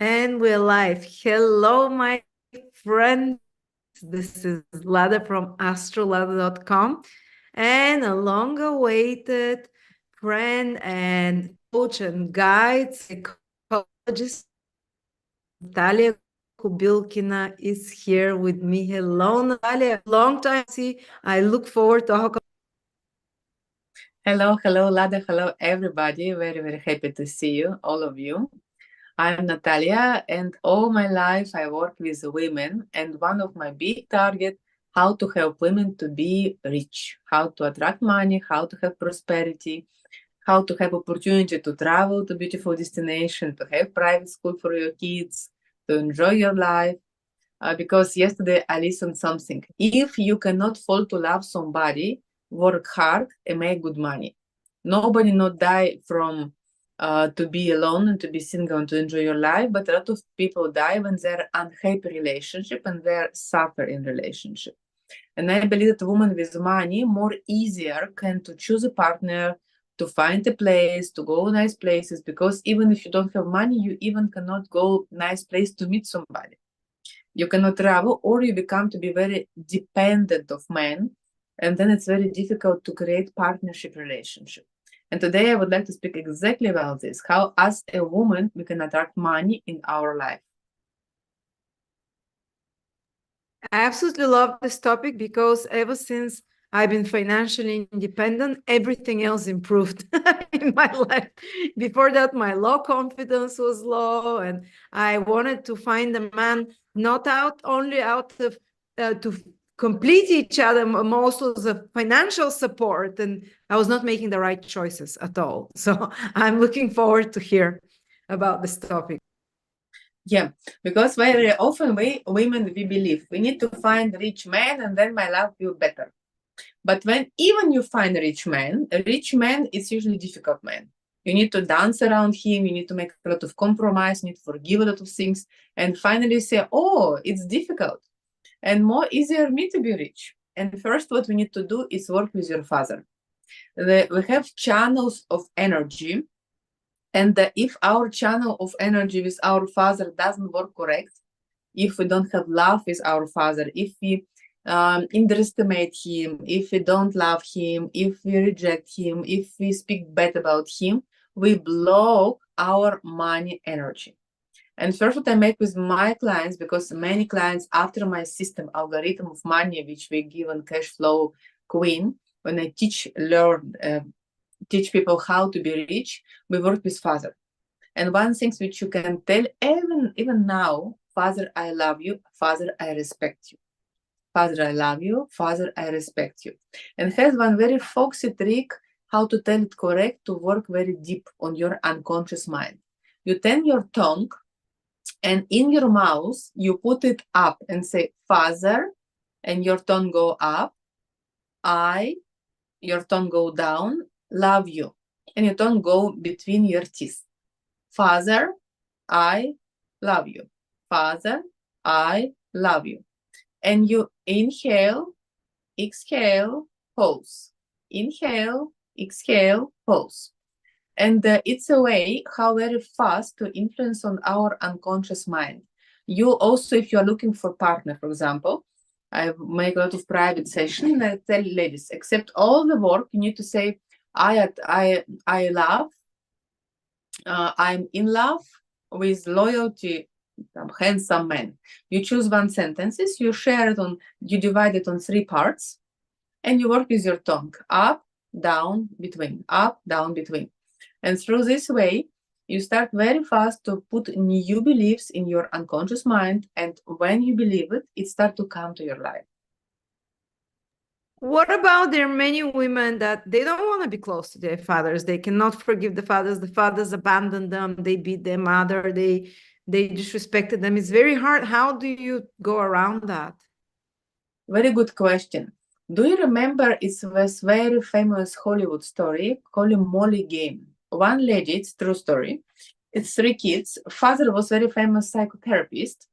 And we're live. Hello, my friends. This is Lada from AstroLada.com and a long-awaited friend and coach and guide, psychologist, Natalia Kobylkina is here with me. Hello, Natalia. Long time see. I look forward to our. Hello, Lada. Hello, everybody. Very, very happy to see you, all of you. I'm Natalia, and all my life I work with women. And one of my big target, how to help women to be rich, how to attract money, how to have prosperity, how to have opportunity to travel to beautiful destination, to have private school for your kids, to enjoy your life. Because yesterday I listened something. If you cannot fall to love somebody, work hard and make good money. Nobody not die from to be alone and to be single and to enjoy your life, but a lot of people die when they're unhappy relationship and they suffer in relationship. And I believe that a woman with money more easier can to choose a partner, to find a place, to go nice places, because even if you don't have money, you even cannot go nice place to meet somebody. You cannot travel, or you become to be very dependent of men, and then it's very difficult to create partnership relationship. And today I would like to speak exactly about this, how as a woman we can attract money in our life. I absolutely love this topic because ever since I've been financially independent, everything else improved in my life. Before that, my low confidence was low, and I wanted to find a man not only out of to complete each other, but also the financial support, and I was not making the right choices at all. So I'm looking forward to hear about this topic. Yeah, because very often we women we believe we need to find rich man and then my life will better. But when even you find a rich man is usually a difficult man. You need to dance around him, you need to make a lot of compromise, you need to forgive a lot of things, and finally say, oh, it's difficult. And more easier me to be rich. And first what we need to do is work with your father. We have channels of energy, and if our channel of energy with our father doesn't work correct, if we don't have love with our father, if we underestimate him, if we don't love him, if we reject him, if we speak bad about him, we block our money energy. And first what I make with my clients, because many clients after my system algorithm of money, which we give on cash flow queen, when I teach people how to be rich, we work with father. And one thing which you can tell even now, father, I love you, father, I respect you. Father, I love you, father, I respect you. And has one very foxy trick how to tell it correct to work very deep on your unconscious mind. You turn your tongue and in your mouth, you put it up and say, father, and your tongue go up, your tongue go down, love you. And your tongue go between your teeth. Father, I love you. Father, I love you. And you inhale, exhale, pause. Inhale, exhale, pause. And it's a way how very fast to influence on our unconscious mind. You also, if you are looking for partner, for example, I make a lot of private sessions and I tell ladies, accept all the work, you need to say, I love, I'm in love with loyalty, handsome man. You choose one sentences, you share it on, you divide it on 3 parts, and you work with your tongue, up, down, between, up, down, between. And through this way, you start very fast to put new beliefs in your unconscious mind, and when you believe it, it starts to come to your life. What about there are many women that they don't want to be close to their fathers? They cannot forgive the fathers abandoned them, they beat their mother, they disrespected them. It's very hard. How do you go around that? Very good question. Do you remember it's this very famous Hollywood story called Molly Game? One lady, it's true story. It's 3 kids. Father was very famous psychotherapist,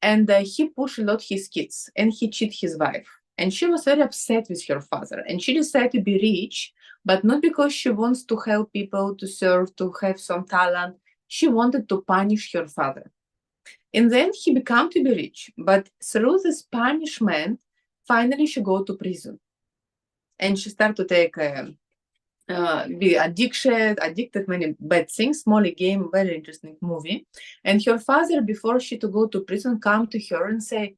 and he pushed a lot his kids, and he cheated his wife. And she was very upset with her father, and she decided to be rich, but not because she wants to help people, to serve, to have some talent. She wanted to punish her father. And then he became to be rich. But through this punishment, finally she go to prison. And she started to take be addicted many bad things. Molly Game, very interesting movie. And her father, before she to go to prison, come to her and say,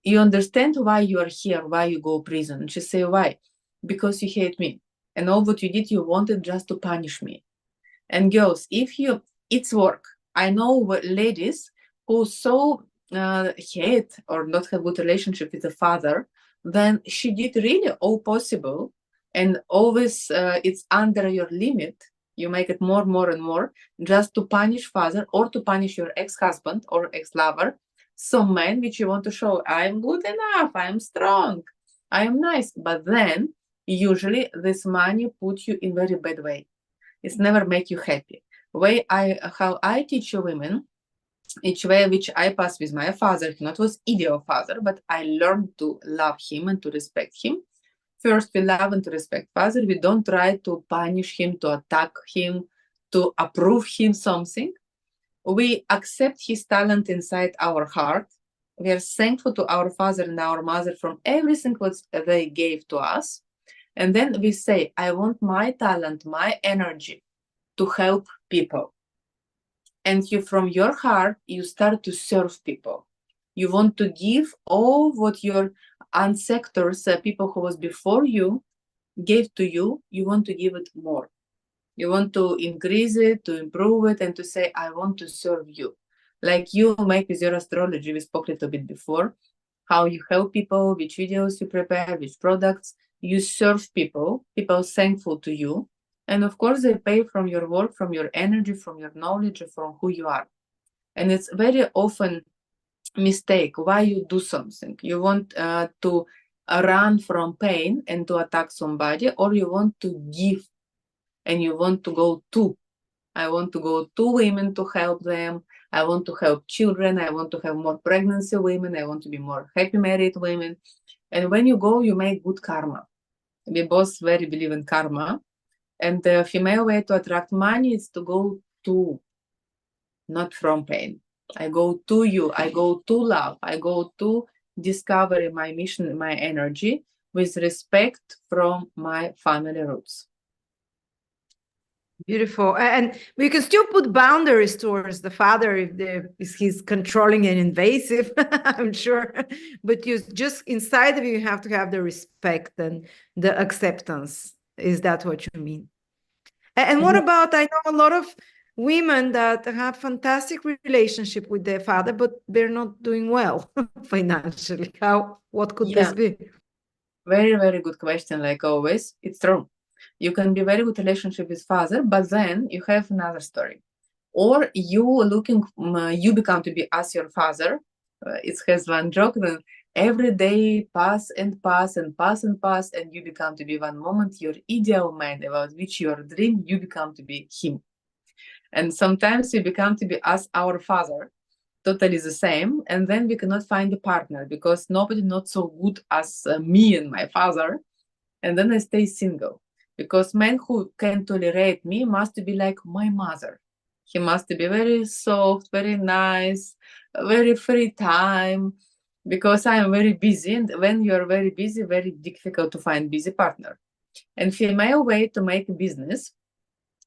"You understand why you are here, why you go prison?" And she say, "Why? Because you hate me. And all what you did, you wanted just to punish me." And girls, it's work. I know ladies who so hate or not have good relationship with the father, then she did really all possible, and always it's under your limit. You make it more and more just to punish father or to punish your ex-husband or ex-lover. Some men which you want to show, I'm good enough, I'm strong, I am nice, but then usually this money puts you in very bad way. It's never make you happy. How I teach you women, each way which I pass with my father, he not was ideal father, but I learned to love him and to respect him. First, we love and to respect father. We don't try to punish him, to attack him, to approve him something. We accept his talent inside our heart. We are thankful to our father and our mother from everything what they gave to us. And then we say, I want my talent, my energy to help people. And from your heart, you start to serve people. You want to give all what your ancestors, people who was before you, gave to you, you want to give it more. You want to increase it, to improve it, and to say, I want to serve you. Like you make with your astrology, we spoke a little bit before, how you help people, which videos you prepare, which products. You serve people thankful to you. And of course, they pay from your work, from your energy, from your knowledge, from who you are. And it's very often mistake why you do something. You want to run from pain and to attack somebody, or you want to give and you want to go to. I want to go to women to help them. I want to help children. I want to have more pregnancy women. I want to be more happy married women. And when you go, you make good karma. We both very believe in karma. And the female way to attract money is to go to, not from pain. I go to you. I go to love. I go to discover my mission, my energy with respect from my family roots. Beautiful. And we can still put boundaries towards the father if he's controlling and invasive, I'm sure. But you just inside of you have to have the respect and the acceptance. Is that what you mean? And what about, I know a lot of women that have fantastic relationship with their father, but they're not doing well financially. What could this be? Very, very good question, like always. It's true. You can be very good relationship with father, but then you have another story. Or you become to be as your father. It has one joke, then every day pass and pass and pass and pass, and you become to be one moment your ideal man about which your dream, you become to be him. And sometimes we become to be as our father, totally the same, and then we cannot find a partner because nobody not so good as me and my father, and then I stay single because man who can tolerate me must be like my mother. He must be very soft, very nice, very free time, because I am very busy, and when you are very busy, very difficult to find busy partner. And female way to make business,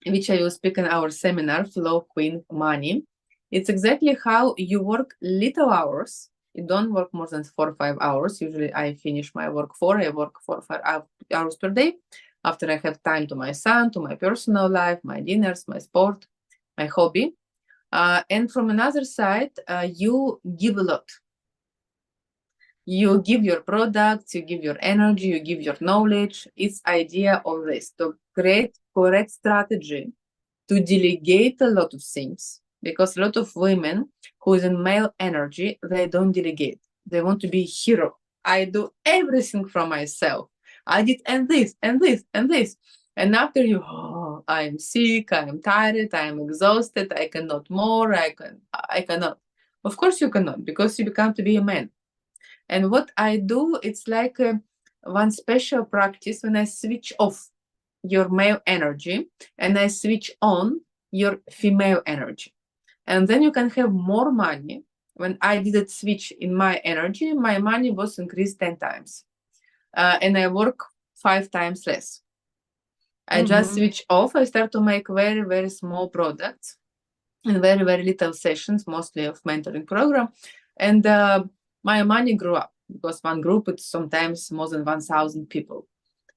which I will speak in our seminar, Flow Queen Money. It's exactly how you work little hours. You don't work more than 4 or 5 hours. Usually I finish my work I work 4 or 5 hours per day. After I have time to my son, to my personal life, my dinners, my sport, my hobby. And from another side, you give a lot. You give your products, you give your energy, you give your knowledge. It's idea of this, to create correct strategy, to delegate a lot of things, because a lot of women who is in male energy, they don't delegate. They want to be a hero. I do everything from myself. I did and this and this and this. And after you, I'm sick, I'm tired, I'm exhausted, I cannot more, I cannot. Of course you cannot, because you become to be a man. And what I do, it's like one special practice when I switch off your male energy and I switch on your female energy. And then you can have more money. When I did it switch in my energy, my money was increased 10 times. And I work 5 times less. I just switch off. I start to make very, very small products and very, very little sessions, mostly of mentoring program. And my money grew up because one group, it's sometimes more than 1,000 people.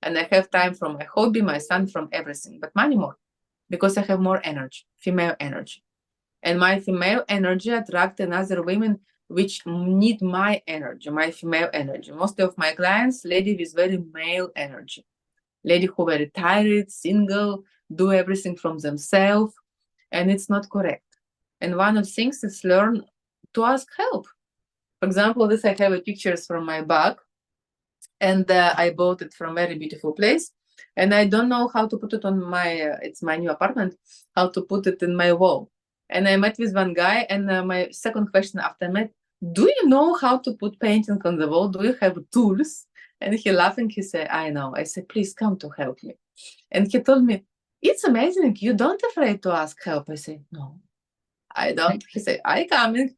And I have time from my hobby, my son, from everything, but money more because I have more energy, female energy. And my female energy attract another women which need my energy, my female energy. Most of my clients, lady with very male energy. Lady who very tired, single, do everything from themselves, and it's not correct. And one of the things is learn to ask help. For example, this I have pictures from my bag, and I bought it from a very beautiful place, and I don't know how to put it on my, it's my new apartment, how to put it in my wall. And I met with one guy, and my second question after I met, do you know how to put painting on the wall? Do you have tools? And he laughing, he said, I know. I said, please come to help me. And he told me, it's amazing. You don't afraid to ask help. I said, no, I don't. He said, I coming.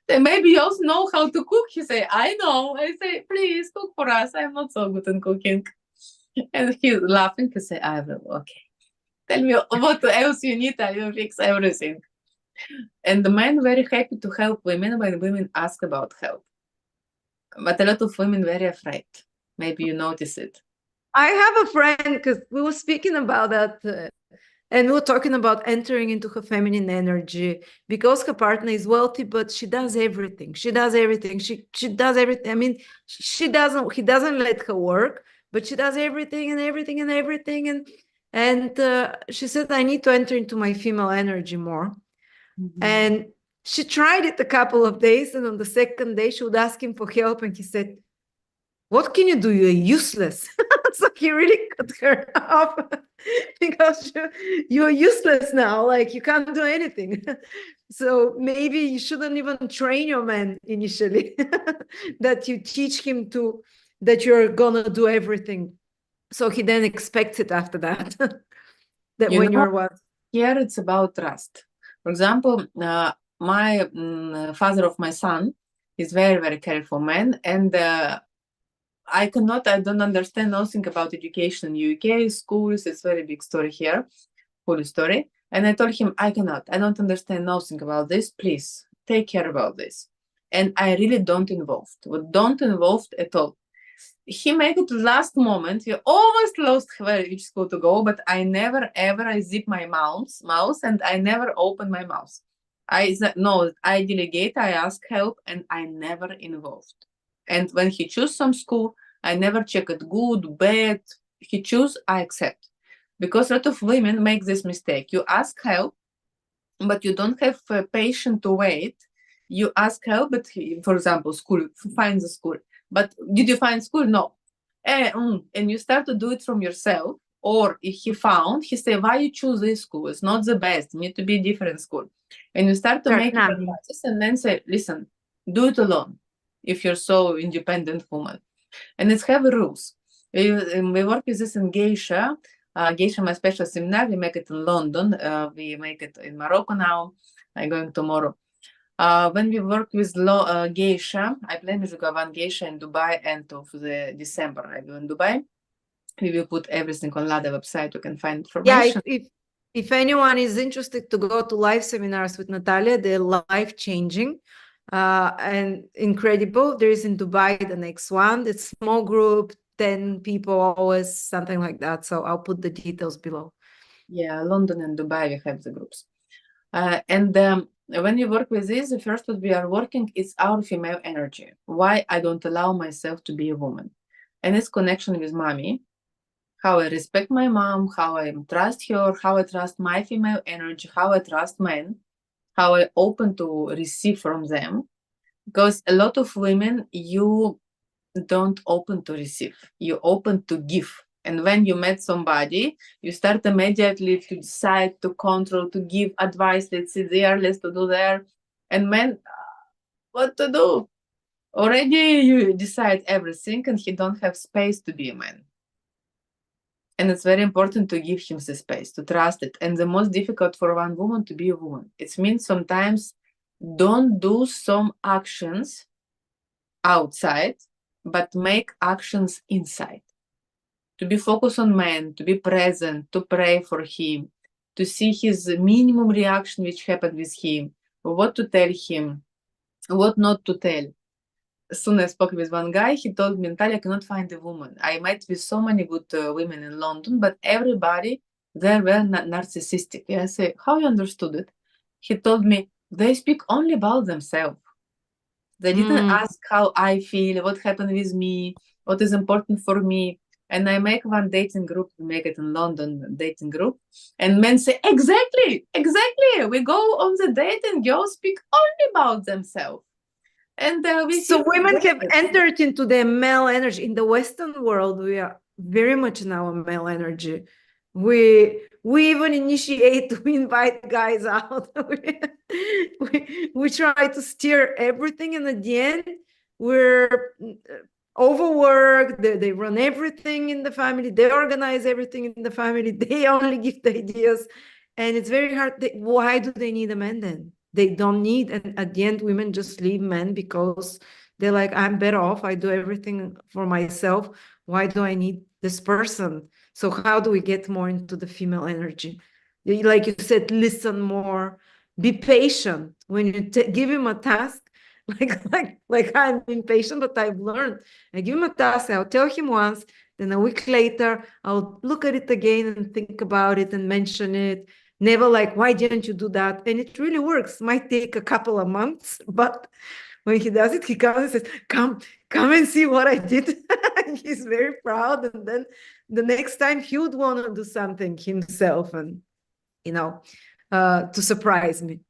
Say, maybe you also know how to cook. He said, I know. I say, please cook for us. I'm not so good in cooking. And he's laughing. He said, I will. Okay. Tell me what else you need. I will fix everything. And the men very happy to help women when women ask about help. But a lot of women very afraid. Maybe you notice it. I have a friend, because we were speaking about that, and we were talking about entering into her feminine energy because her partner is wealthy, but she does everything. She does everything. She does everything. I mean, he doesn't let her work, but she does everything and everything and everything. And she said, I need to enter into my female energy more. And she tried it a couple of days, and on the second day, she would ask him for help, and he said, what can you do? You're useless. So he really cut her off because you're useless now. Like, you can't do anything. So maybe you shouldn't even train your man initially, that you teach him that you're gonna do everything. So he then expects it after that. That You when know, you're what? here it's about trust. For example, my father of my son is very, very careful man, and I don't understand nothing about education in UK, schools, it's very big story here, full story. And I told him, I don't understand nothing about this, please take care about this. And I really don't involved at all. He made it last moment. He almost lost which school to go, but I never ever I zip my mouth and I never open my mouth. I delegate, I ask help, and I never involved. And when he choose some school, I never check it good, bad. He choose, I accept. Because a lot of women make this mistake. You ask help, but you don't have patience to wait. You ask help, but for example, school, find the school. But did you find school? No. And you start to do it from yourself. Or if he found, he say, why you choose this school? It's not the best. You need to be a different school. And you start to make advices and then say, listen, do it alone if you're so independent woman. And it's have rules. We work with this in Geisha. Geisha, my special seminar, we make it in London. We make it in Morocco now. I'm going tomorrow. When we work with Geisha, I plan to go one Geisha in Dubai end of the December. I go in Dubai. We will put everything on Lada website. You can find information. Yeah, if anyone is interested to go to live seminars with Natalia, they're life-changing and incredible. There is in Dubai the next one. It's small group, 10 people always, something like that. So I'll put the details below. Yeah, London and Dubai, we have the groups. And when you work with this, the first what we are working is our female energy. Why I don't allow myself to be a woman. And it's connection with mommy. How I respect my mom, how I trust her, how I trust my female energy, how I trust men, how I open to receive from them. Because a lot of women, you don't open to receive, you open to give. And when you met somebody, you start immediately to decide, to control, to give advice, let's sit there, let's do there. And men, what to do? Already you decide everything and he don't have space to be a man. And it's very important to give him the space, to trust it. And the most difficult for one woman to be a woman. It means sometimes don't do some actions outside, but make actions inside. To be focused on man, to be present, to pray for him, to see his minimum reaction which happened with him, what to tell him, what not to tell. As soon as I spoke with one guy, he told me, Natalia, I cannot find a woman. I met with so many good women in London, but everybody there were narcissistic. I say, how you understood it? He told me, they speak only about themselves. They didn't ask how I feel, what happened with me, what is important for me. And I make one dating group, we make it in London, dating group. And men say, exactly. We go on the date and girls speak only about themselves. And so women have entered into their male energy. In the Western world, we are very much in our male energy. We even initiate, we invite guys out. we try to steer everything, and at the end, we're overworked. They run everything in the family. They organize everything in the family. They only give the ideas, and it's very hard. Why do they need a man then? They don't need, and at the end, women just leave men because they're like, I'm better off. I do everything for myself. Why do I need this person? So how do we get more into the female energy? Like you said, listen more, be patient when you give him a task. Like I'm impatient, but I've learned. I give him a task, I'll tell him once, then a week later, I'll look at it again and think about it and mention it. Never like, why didn't you do that? And it really works. Might take a couple of months, but when he does it, he comes and says, come and see what I did. He's very proud. And then the next time he would want to do something himself and, to surprise me.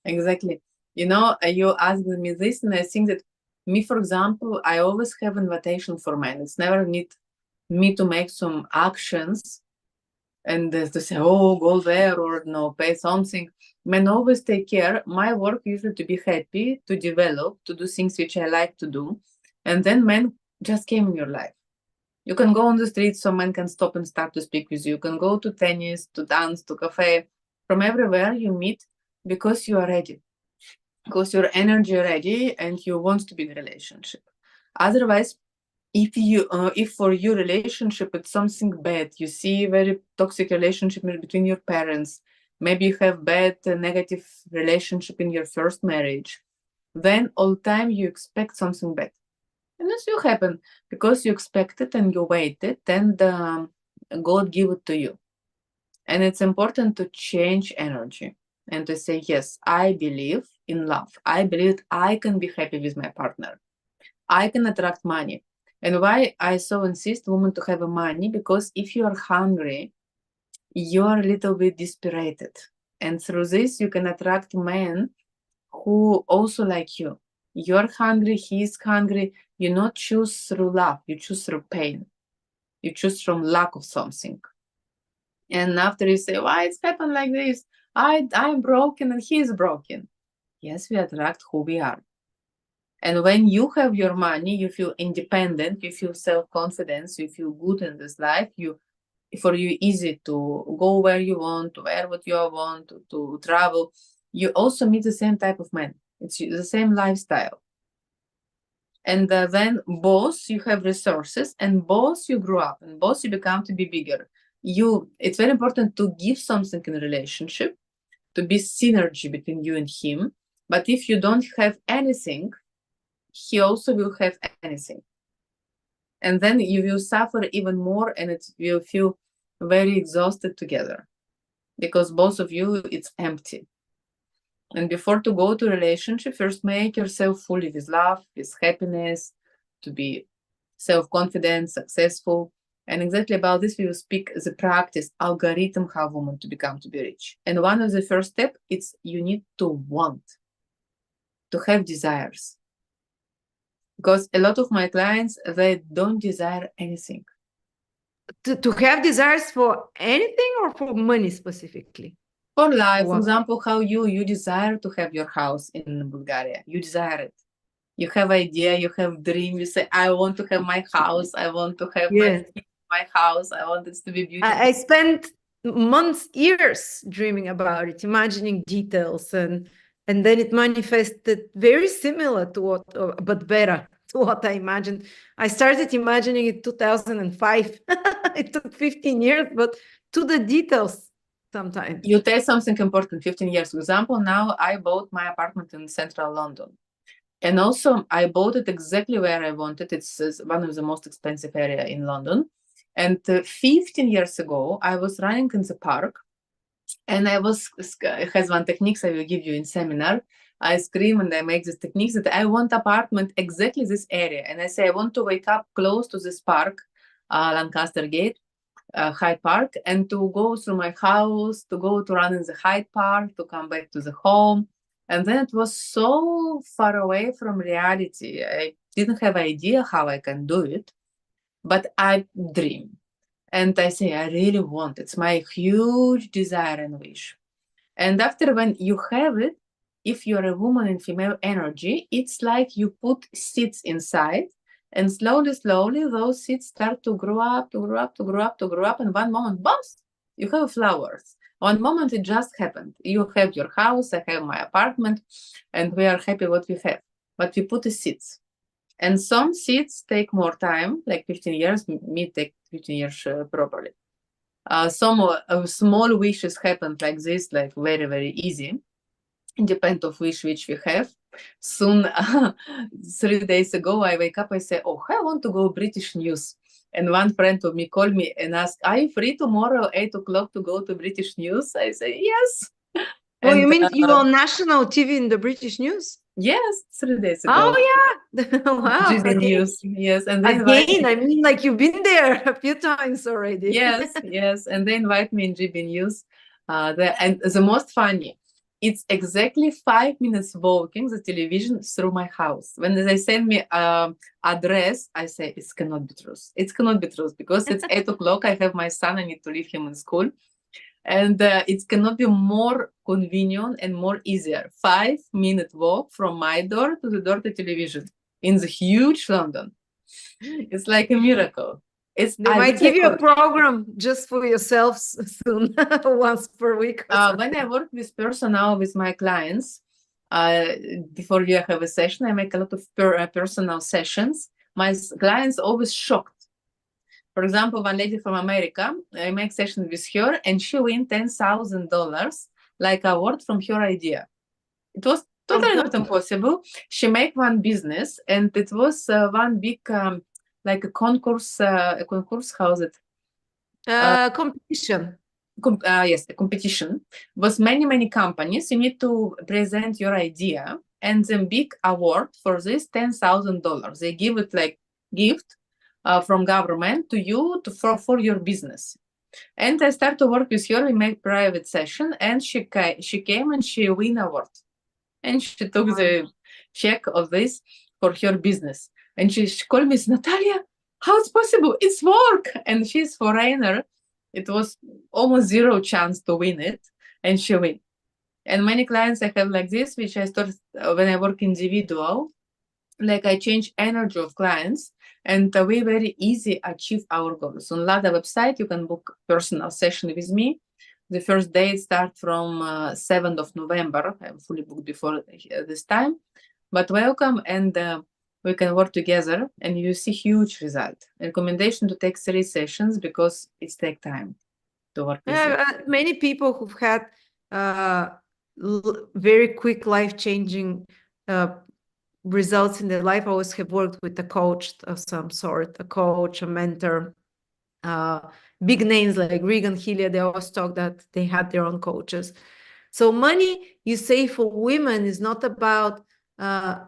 Exactly. You asked me this, and I think that me, for example, I always have invitation for men. It's never need me to make some actions and to say, oh, go there or no, pay something. Men always take care. My work usually to be happy, to develop, to do things which I like to do. And then men just came in your life. You can go on the street, so men can stop and start to speak with you. You can go to tennis, to dance, to cafe. From everywhere you meet because you are ready. Because your energy ready and you want to be in a relationship. Otherwise, if for your relationship it's something bad, you see very toxic relationship between your parents, maybe you have bad negative relationship in your first marriage, then all the time you expect something bad. And this will happen because you expect it and you waited, and God give it to you. And it's important to change energy and to say, yes, I believe in love. I believe I can be happy with my partner. I can attract money. And why I so insist women to have money, because if you are hungry, you're a little bit dispirited. And through this, you can attract men who also like you. You're hungry, he's hungry. You not choose through love, you choose through pain. You choose from lack of something. And after you say, why it's happened like this? I'm broken and he's broken. Yes, we attract who we are. And when you have your money, you feel independent, you feel self-confidence, you feel good in this life. For you easy to go where you want, to wear what you want, to travel. You also meet the same type of man. It's the same lifestyle. And then both you have resources, and both you grow up, and both you become to be bigger. It's very important to give something in a relationship, to be synergy between you and him. But if you don't have anything, he also will have anything. And then you will suffer even more, and it will feel very exhausted together because both of you, it's empty. And before to go to relationship, first make yourself fully with love, with happiness, to be self-confident, successful. And exactly about this, we will speak the practice, algorithm, how women to become to be rich. And one of the first step, it's you need to want, to have desires. Because a lot of my clients, they don't desire anything. To have desires for anything or for money specifically? For life, for example, how you desire to have your house in Bulgaria. You desire it. You have idea, you have dream. You say, I want to have my house. I want to have my my house. I want it to be beautiful. I spent months, years dreaming about it, imagining details, and then it manifested very similar to what, but better to what I imagined. I started imagining it 2005. It took 15 years, but to the details sometimes. You tell something important, 15 years. For example, now I bought my apartment in central London. And also I bought it exactly where I wanted. It's one of the most expensive area in London. And 15 years ago, I was running in the park, and it has one techniques I will give you in seminar. I scream and I make this techniques that I want apartment exactly this area. And I say, I want to wake up close to this park, Lancaster Gate, Hyde Park, and to go through my house, to go to run in the Hyde Park, to come back to the home. And then it was so far away from reality. I didn't have idea how I can do it, but I dream. And I say, I really want, it's my huge desire and wish. And after when you have it, if you're a woman in female energy, it's like you put seeds inside, and slowly, slowly, those seeds start to grow up, to grow up, to grow up, to grow up. And one moment, boom, you have flowers. One moment, it just happened. You have your house, I have my apartment, and we are happy what we have. But we put the seeds. And some seeds take more time, like 15 years, me take 15 years properly. Some small wishes happen like this, like very, very easy. Depend of which we have. Soon, 3 days ago, I wake up, I say, oh, I want to go British News. And one friend of me called me and asked, are you free tomorrow, 8 o'clock to go to British News? I say, yes. Oh, you mean you on national TV in the British news? Yes, 3 days ago. Oh, yeah. Wow. GB News, yes. And they Again, I mean, like you've been there a few times already. Yes, yes. And they invite me in GB News. And the most funny, it's exactly 5 minutes walking the television through my house. When they send me address, I say, it cannot be true. It cannot be true because it's 8 o'clock. I have my son. I need to leave him in school. And it cannot be more convenient and more easier. 5-minute walk from my door to the door to television in the huge London. It's like a miracle. They might give you a program just for yourself soon, once per week. When I work with personal, with my clients, before you have a session, I make a lot of personal sessions. My clients always shocked. For example, one lady from America, I make session with her, and she win $10,000 like award from her idea. It was totally not impossible. She make one business, and it was one big like a concourse. How is it? Competition. Yes, a competition. Was many companies. You need to present your idea, and the big award for this $10,000. They give it like gift from government to you for your business. And I start to work with her. We make private session, and she came and she win award, and she took the check of this for her business. And she called me, Natalia, how it's possible? It's work. And she's foreigner. It was almost zero chance to win it, and she win. And many clients I have like this, which I start when I work individual, like I change energy of clients, and we very easy achieve our goals. On Lada website, you can book personal session with me. The first day start from 7th of November. I'm fully booked before this time, but welcome, and we can work together, and you see huge result. Recommendation to take 3 sessions because it takes time to work with you. Many people who've had very quick life-changing results in their life always have worked with a coach of some sort, a coach, a mentor. Big names like Regan Hillier, they always talk that they had their own coaches. So money, you say, for women is not about,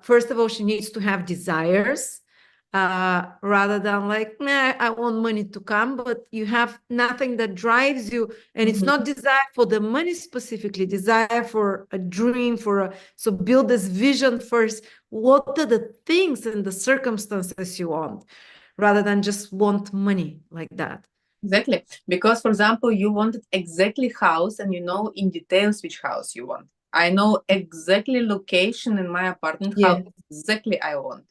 first of all, she needs to have desires, rather than like, nah, I want money to come, but you have nothing that drives you. And it's not desire for the money specifically, desire for a dream, so build this vision first. What are the things and the circumstances you want, rather than just want money like that? Exactly. Because, for example, you wanted exactly house, and you know in details which house you want. I know exactly location in my apartment, how exactly I want.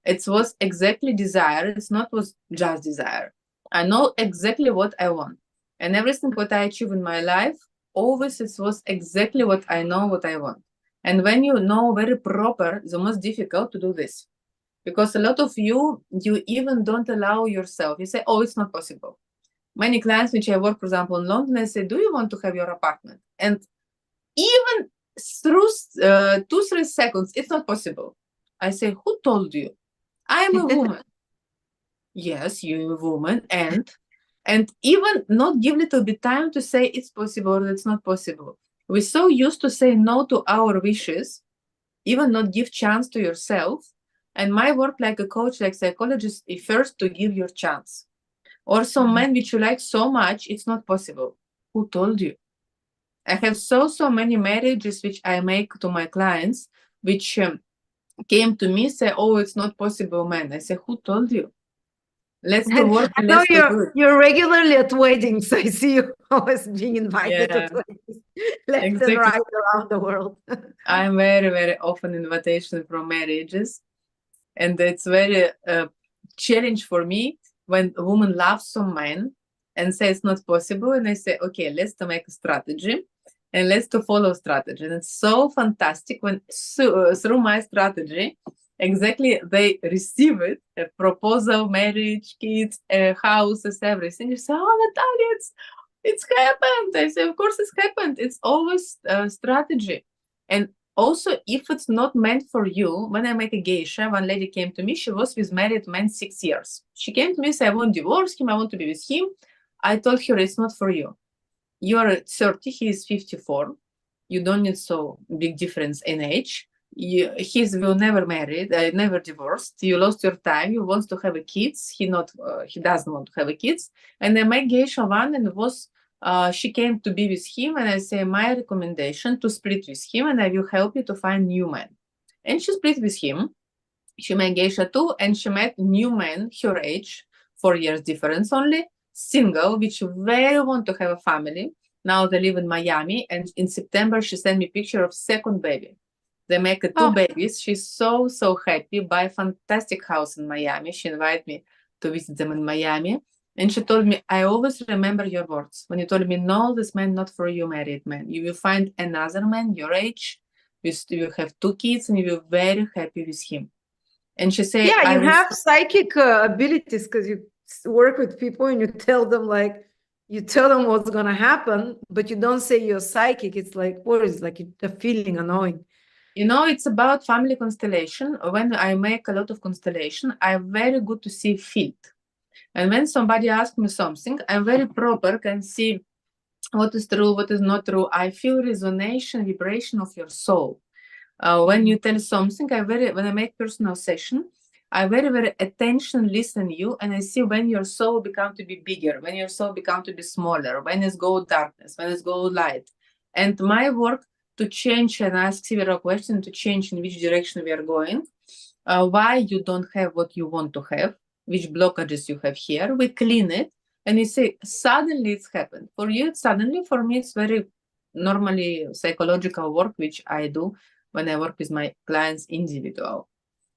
It was exactly desire. It's not was just desire. I know exactly what I want. And everything what I achieve in my life, always it was exactly what I know what I want. And when you know very proper, the most difficult to do this. Because a lot of you even don't allow yourself. You say, oh, it's not possible. Many clients which I work, for example, in London, I say, do you want to have your apartment? And even through 2-3 seconds, it's not possible. I say, who told you? I am a woman. Yes, you're a woman, and even not give little bit time to say it's possible or it's not possible. We're so used to say no to our wishes, even not give chance to yourself. And my work like a coach, like psychologist, is first to give your chance. Or some men which you like so much, it's not possible. Who told you? I have so many marriages which I make to my clients, which came to me say, "Oh, it's not possible, man." I say, "Who told you? Let's to work. I know Let's to do it." you're regularly at weddings. I see you always being invited Yeah, to weddings left and exactly. right around the world. I'm very often invitation from marriages, and it's very challenge for me when a woman loves some man and says it's not possible, and I say, okay, let's to make a strategy and let's to follow strategy. And it's so fantastic when through my strategy exactly they receive it, a proposal, marriage, kids, houses, everything. You say, oh, Natalia, it's happened. I say, of course it's happened. It's always a strategy. And also, if it's not meant for you, when I met a geisha, one lady came to me, she was with married man 6 years. She came to me, said, I won't divorce him, I want to be with him. I told her it's not for you. You're 30, he is 54. You don't need so big difference in age. He's will never married, never divorced. You lost your time. You want to have a kids. He doesn't want to have a kids. And I met geisha one, and was she came to be with him, and I say my recommendation to split with him, and I will help you to find new man. And she split with him. She met geisha too, and she met new man her age, 4 years difference only, single, which very want to have a family. Now they live in Miami, and in September she sent me picture of second baby. They make two Oh, babies. She's so happy. Buy a fantastic house in Miami. She invited me to visit them in Miami. And she told me, I always remember your words. When you told me, no, this man not for you, married man. You will find another man your age. You have 2 kids and you will be very happy with him. And she said, yeah, you have psychic abilities because you work with people and you tell them what's gonna happen, but you don't say you're psychic. It's like, what is like a feeling, annoying. It's about family constellation. When I make a lot of constellation, I'm very good to see field. And when somebody asks me something, I'm very proper, can see what is true, what is not true. I feel resonation, vibration of your soul. When you tell something, when I make personal session, I very attention listen you, and I see when your soul become to be bigger, when your soul become to be smaller, when it's go darkness, when it's go light. And my work to change and ask several questions to change in which direction we are going, why you don't have what you want to have, which blockages you have here. We clean it, and you say suddenly it's happened for you. Suddenly for me it's very normally psychological work which I do when I work with my clients individual.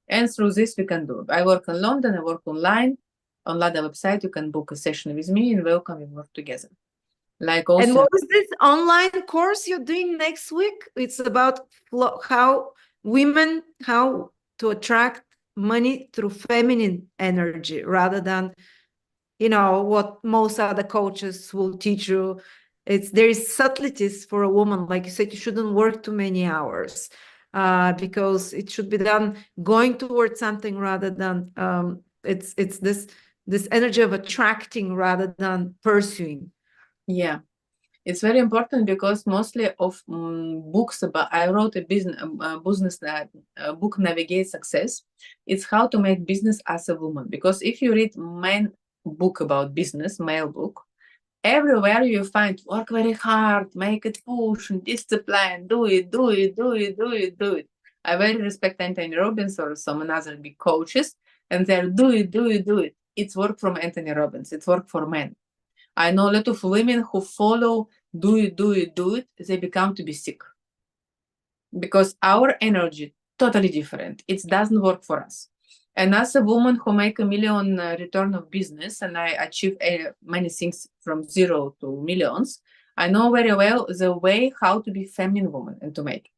And through this we can do. I work in London, I work online. On Lada website, you can book a session with me and welcome we work together. Like also. And what is this online course you're doing next week? It's about how to attract money through feminine energy rather than what most other coaches will teach you. There is subtleties for a woman. Like you said, you shouldn't work too many hours because it should be done going towards something rather than it's this energy of attracting rather than pursuing. Yeah, it's very important because mostly of books about, I wrote a business book, Navigate Success. It's how to make business as a woman. Because if you read men book about business, male book, everywhere you find work very hard, make it push, and discipline, do it. I very respect Anthony Robbins or some other big coaches, and they're do it. It's work from Anthony Robbins. It's work for men. I know a lot of women who follow do it, they become to be sick. Because our energy totally different. It doesn't work for us. And as a woman who make a million return of business, and I achieve many things from zero to millions, I know very well the way how to be feminine woman and to make.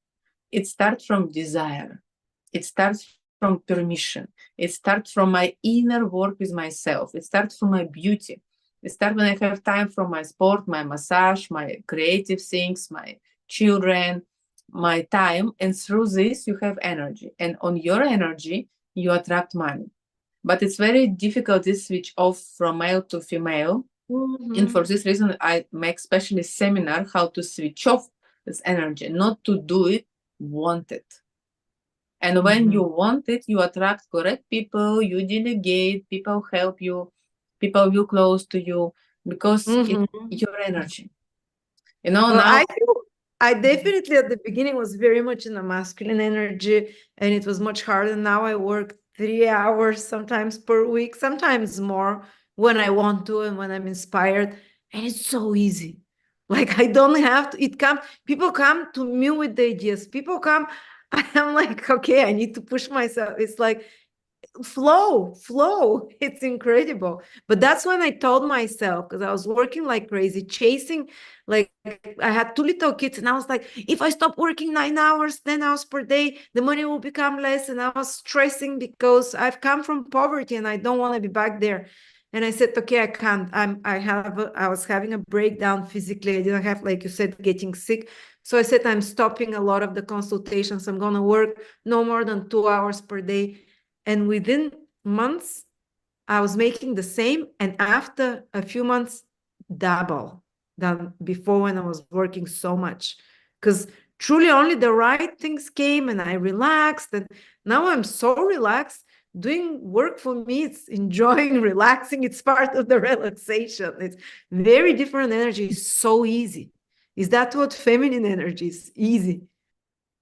It starts from desire. It starts from permission. It starts from my inner work with myself. It starts from my beauty. It starts when I have time from my sport, my massage, my creative things, my children, my time. And through this, you have energy. And on your energy, you attract money. But it's very difficult to switch off from male to female. And for this reason, I make specially seminar how to switch off this energy, not to do it, want it. And when you want it, you attract correct people, you delegate, people help you, people will close to you because it's your energy. You know, Well, now I definitely at the beginning was very much in the masculine energy, and it was much harder. Now I work 3 hours sometimes per week, sometimes more when I want to and when I'm inspired. And it's so easy. Like I don't have to, people come to me with the ideas. People come, I'm like, okay, I need to push myself. It's like flow. It's incredible. But that's when I told myself, because I was working like crazy, chasing, like I had two little kids, and I was like, if I stop working 9 hours, 10 hours per day, the money will become less. And I was stressing because I've come from poverty and I don't want to be back there. And I said, okay, I can't. I was having a breakdown physically. I didn't have, like you said, getting sick. So I said, I'm stopping a lot of the consultations. I'm going to work no more than 2 hours per day. And within months, I was making the same. And after a few months, double than before when I was working so much. Because truly only the right things came and I relaxed. And now I'm so relaxed. Doing work for me, it's enjoying, relaxing. It's part of the relaxation. It's very different energy. It's so easy. Is that what feminine energy is? Easy.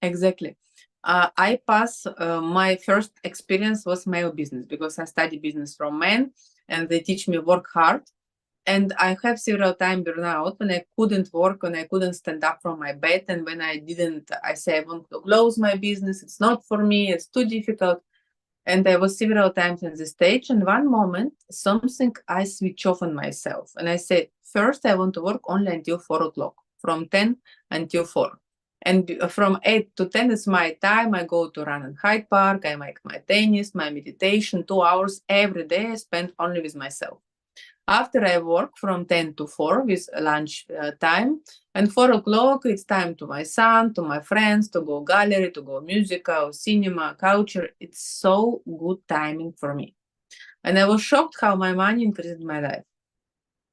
exactly. I pass my first experience was male business because I study business from men and they teach me work hard. And I have several times burnout when I couldn't work, when I couldn't stand up from my bed, and when I didn't, I say I want to close my business. It's not for me. It's too difficult. And I was several times in this stage. And one moment, something I switch off on myself, and I said, first I want to work only until 4 o'clock, from 10 until 4. And from 8 to 10 is my time. I go to run in Hyde Park. I make my tennis, my meditation, 2 hours every day. I spend only with myself. After I work from 10 to 4 with lunch time, and 4 o'clock, it's time to my son, to my friends, to go gallery, to go musical, cinema, culture. It's so good timing for me. And I was shocked how my money increased in my life.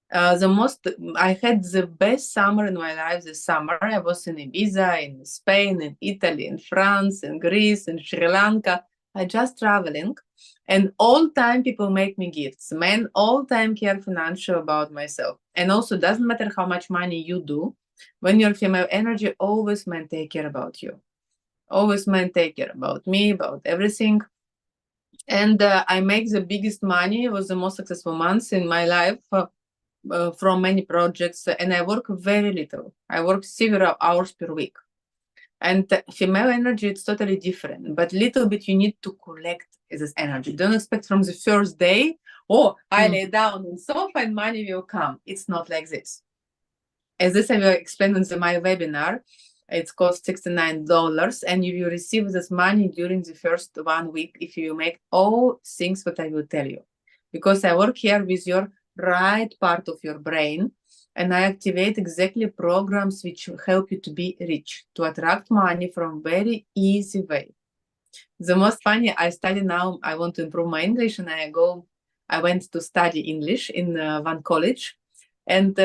I had the best summer in my life this summer. I was in Ibiza, in Spain, in Italy, in France, in Greece, in Sri Lanka. I just traveling. And all time people make me gifts. Men all time care financial about myself. And also doesn't matter how much money you do. When you're female energy, always men take care about you. Always men take care about me, about everything. And I make the biggest money. It was the most successful months in my life. From many projects, and I work very little. I work several hours per week. And female energy, it's totally different, but little bit you need to collect this energy. Don't expect from the first day, I lay down on sofa and money will come. It's not like this. As this I will explain in my webinar, it's cost $69, and you will receive this money during the first 1 week if you make all things that I will tell you. Because I work here with your right part of your brain, and I activate exactly programs which help you to be rich, to attract money from very easy way. The most funny, I study now, I want to improve my English, and I went to study English in one college, and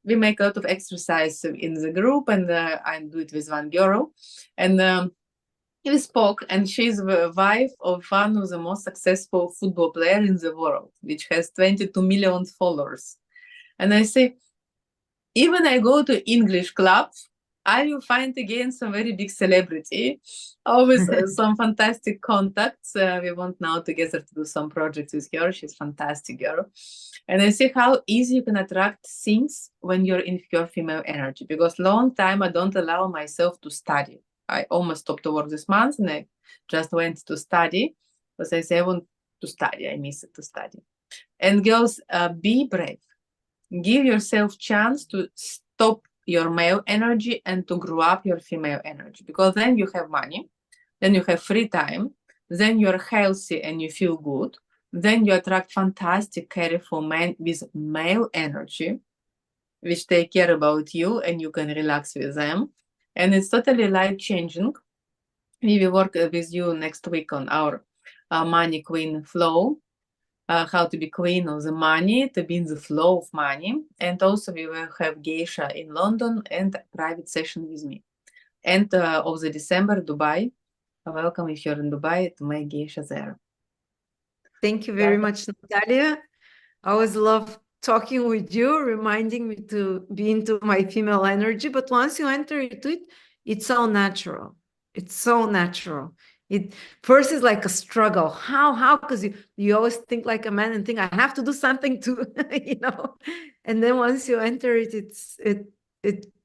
we make a lot of exercise in the group, and I do it with one girl, and we spoke, and she's the wife of one of the most successful football players in the world, which has 22 million followers. And I say, even I go to English club, I will find again some very big celebrity, always some fantastic contacts. We want now together to do some projects with her. She's a fantastic girl. And I see how easy you can attract things when you're in your female energy, because long time I don't allow myself to study. I almost stopped to work this month and I just went to study. because I say I want to study. I miss it to study. And girls, be brave. Give yourself chance to stop your male energy and to grow up your female energy, because then you have money, then you have free time, then you're healthy and you feel good, then you attract fantastic careful men with male energy, which take care about you and you can relax with them. And it's totally life-changing. We will work with you next week on our money queen flow, how to be queen of the money, to be in the flow of money. And also we will have geisha in London and a private session with me. And of the December, Dubai. Welcome if you're in Dubai to my geisha there. Thank you very much, Natalia. I always love talking with you, reminding me to be into my female energy. But once you enter into it, it's so natural. It's so natural. It first is like a struggle. How? Because you always think like a man and think I have to do something to, And then once you enter it,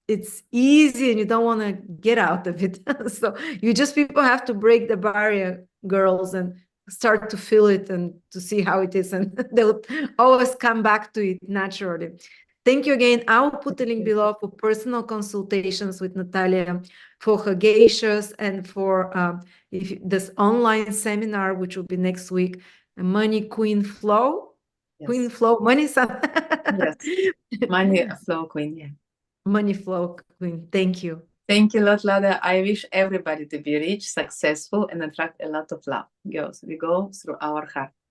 it's easy and you don't want to get out of it. So people have to break the barrier, girls, and start to feel it and to see how it is, and they'll always come back to it naturally. Thank you again. I'll put the link below for personal consultations with Natalia, for her geishas, and for this online seminar, which will be next week, Money Queen Flow. Yes. Queen Flow, money. Yes. Money Flow Queen, yeah. Money Flow Queen. Thank you. Thank you a lot, Lada. I wish everybody to be rich, successful, and attract a lot of love. Girls, we go through our heart.